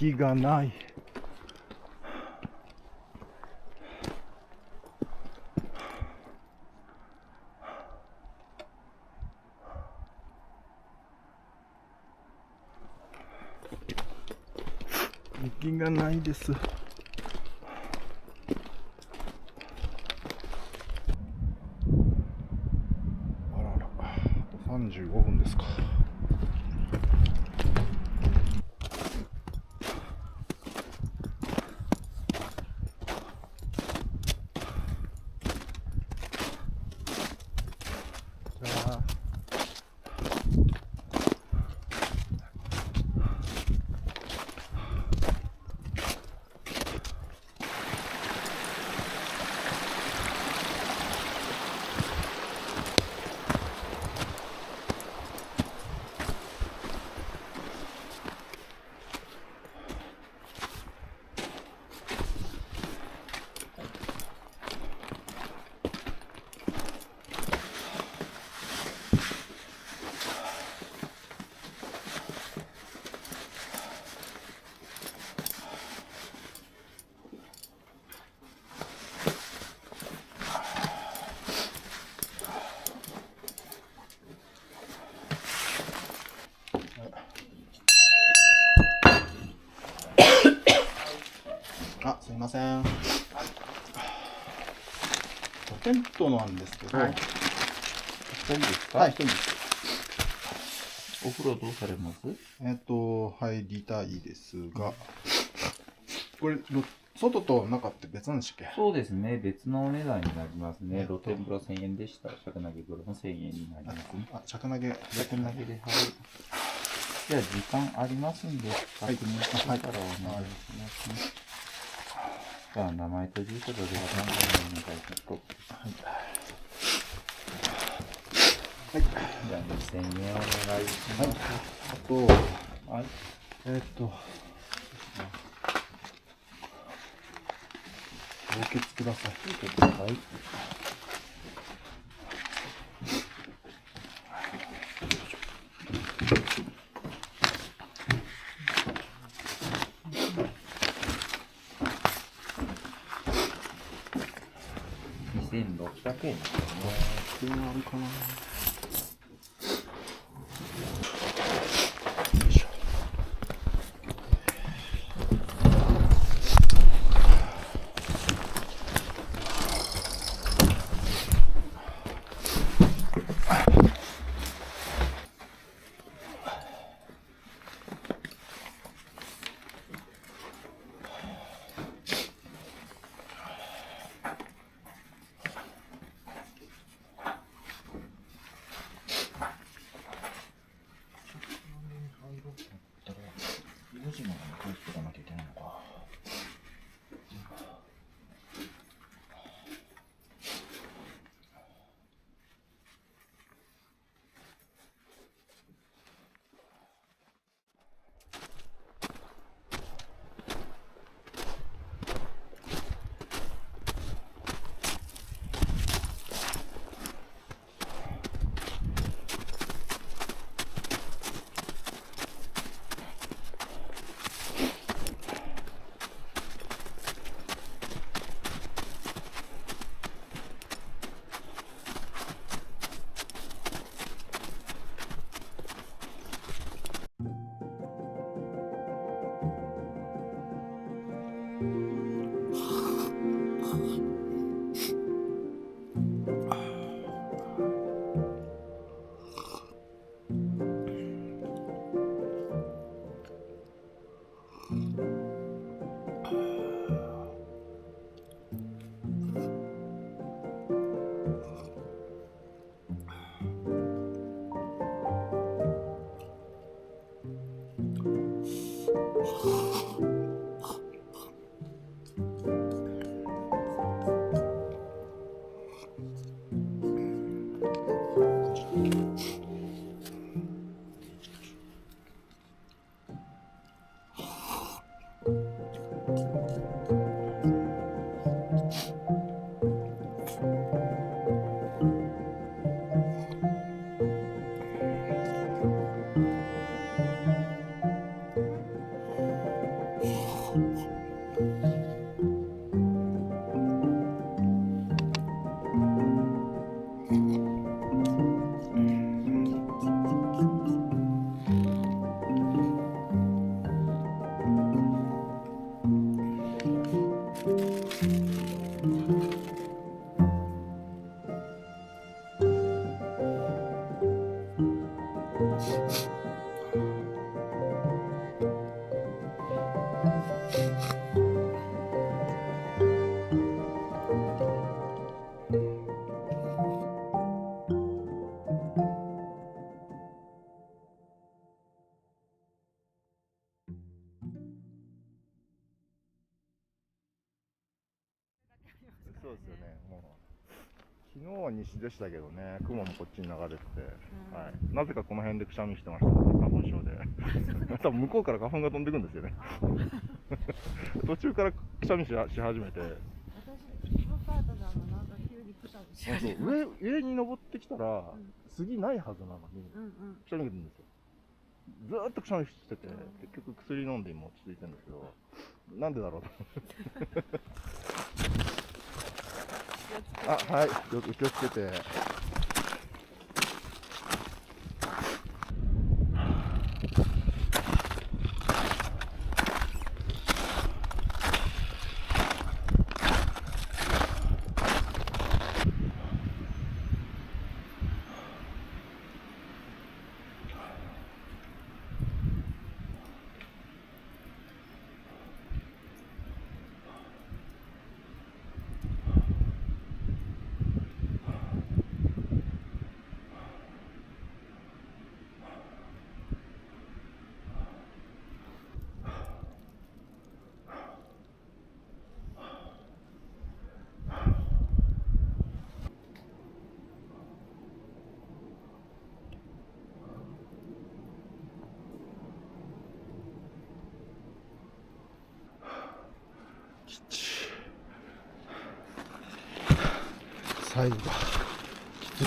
雪がない。雪がないです。あらら、35分ですか。あ、すいません。テントなんですけど。はい。一人ですか？はい、一人です。お風呂どうされます？入りたいですが、これ、外と中って別なんでしたっけ？そうですね、別のお値段になりますね。露天風呂1000円でしたら、尺投げ風呂も1000円になりますね。あ、着投げ。尺投げで、はい。じゃあ、時間ありますんで、確認してからお願いしますね。じゃあ、名前と住所と電話番号をお願いします。はい。じゃあ、2000円お願いします。はい。あと、はい。お受けください。はい。2600円ですね。あるかな。4時までに帰っていかなきゃいけないのか。そうですよね。もう昨日は西でしたけどね、雲もこっちに流れてて、はい、なぜかこの辺でくしゃみしてましたね、花粉症で。多分向こうから花粉が飛んでくんですよね。途中からくしゃみし始めて。私のパートナーもなんか急にくしゃみし始めて。上に登ってきたら、次ないはずなのに、くしゃみが出るんですよ。ずーっとくしゃみしてて、結局薬飲んで今落ち着いてるんですけど、なんでだろうと思って。あ、はい、気をつけて。最後がきつい。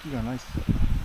雪がないっすよ。